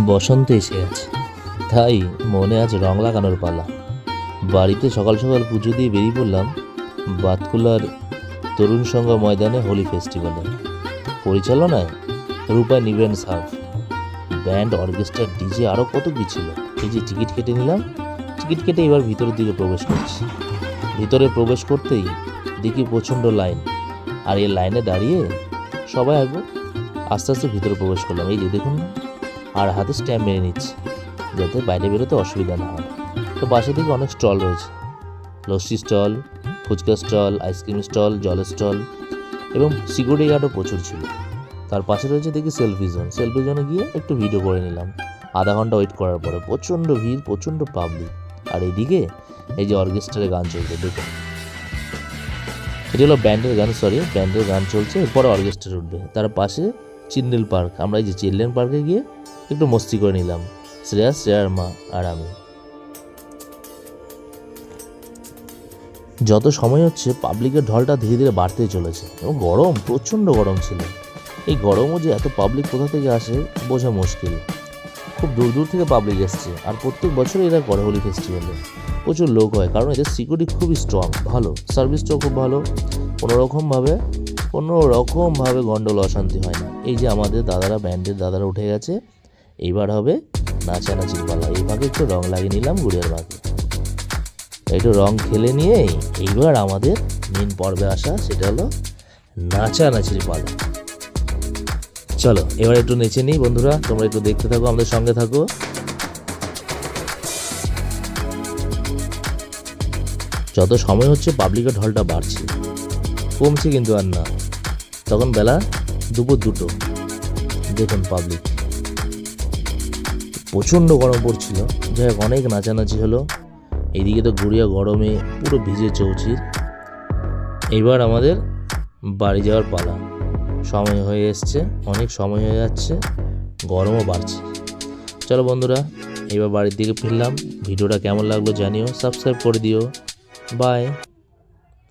বসন্ত এসে গেছে, তাই মনে আজ রং লাগানোর পালা। বাড়িতে সকাল সকাল পুজো দিয়ে বেরিয়ে পড়লাম বাতকুলার তরুণ সংঘ ময়দানে হোলি ফেস্টিভ্যালে। পরিচালনায় রূপা নিবেন সাফ, ব্যান্ড, অর্কেস্ট্রা, ডিজে, আরও কত কি ছিল। এই যে টিকিট কেটে নিলাম, টিকিট কেটে এবার ভিতরের দিকে প্রবেশ করছি। ভিতরে প্রবেশ করতেই দেখি প্রচণ্ড লাইন, আর এই লাইনে দাঁড়িয়ে সবাই আস্তে আস্তে ভিতরে প্রবেশ করলাম। এই যে দেখুন, আর হাতে স্ট্যাম্প মেরে নিচ্ছে যাতে বাইরে বেরোতে অসুবিধা না হয়। তো পাশে থেকে অনেক স্টল রয়েছে, lassi stall, phuchka stall, ice cream stall, জলের স্টল, এবং সিকিউরিটি গার্ডও প্রচুর ছিল। তার পাশে রয়েছে দেখি সেলফি জোন। সেলফি জোনে গিয়ে একটু ভিডিও করে নিলাম। আধা ঘন্টা ওয়েট করার পরে প্রচণ্ড ভিড়, প্রচণ্ড পাবলিক। আর এইদিকে এই যে অর্কেস্ট্রারে গান চলছে দেখুন, এটি হলো ব্যান্ডের গান চলছে। এরপরে অর্কেস্ট্রা উঠবে। তার পাশে চিলড্রেন পার্ক। আমরা এই যে চিলড্রেন পার্কে গিয়ে একটু মস্তি করে নিলাম, শ্রেয়ার মা আর আমি। যত সময় হচ্ছে পাবলিকের ঢলটা ধীরে ধীরে বাড়তেই চলেছে, এবং গরম, প্রচণ্ড গরম ছিল। এই গরমও যে এত পাবলিক কোথা থেকে আসে বোঝা মুশকিল। খুব দূর দূর থেকে পাবলিক এসছে, আর প্রত্যেক বছর এরা করে হোলি ফেস্টিভ্যালে। প্রচুর লোক হয়, কারণ এদের সিকিউরিটি খুবই স্ট্রং, ভালো, সার্ভিসটাও খুব ভালো। কোনোরকমভাবে গন্ডগোল অশান্তি হয় না। এই যে আমাদের দাদারা, ব্যান্ডের দাদারা উঠে গেছে, এইবার হবে নাচানাচির পালা। এই ভাগে একটু রং লাগিয়ে নিলাম গুড়ের ভাগে, একটু রং খেলে নিয়ে এইবার আমাদের মেন পর্বে আসা, সেটা হলো নাচানাচির পালা। চলো এবার একটু নেচে নিই বন্ধুরা, তোমরা একটু দেখতে থাকো, আমাদের সঙ্গে থাকো। যত সময় হচ্ছে পাবলিকের ঢলটা বাড়ছে, কমছে কিন্তু আর না। তখন বেলা দুপুর 2টো। দেখুন পাবলিক, প্রচণ্ড গরম পড়ছিল। যাই হোক, অনেক নাচানাচি হলো। এইদিকে তো গুড়িয়া গরমে পুরো ভিজে চৌচির। এইবার আমাদের বাড়ি যাওয়ার পালা। সময় হয়ে এসছে, অনেক সময় হয়ে যাচ্ছে, গরমও বাড়ছে। চলো বন্ধুরা, এবার বাড়ির দিকে ফিরলাম। ভিডিওটা কেমন লাগলো জানিও, সাবস্ক্রাইব করে দিও। বাই।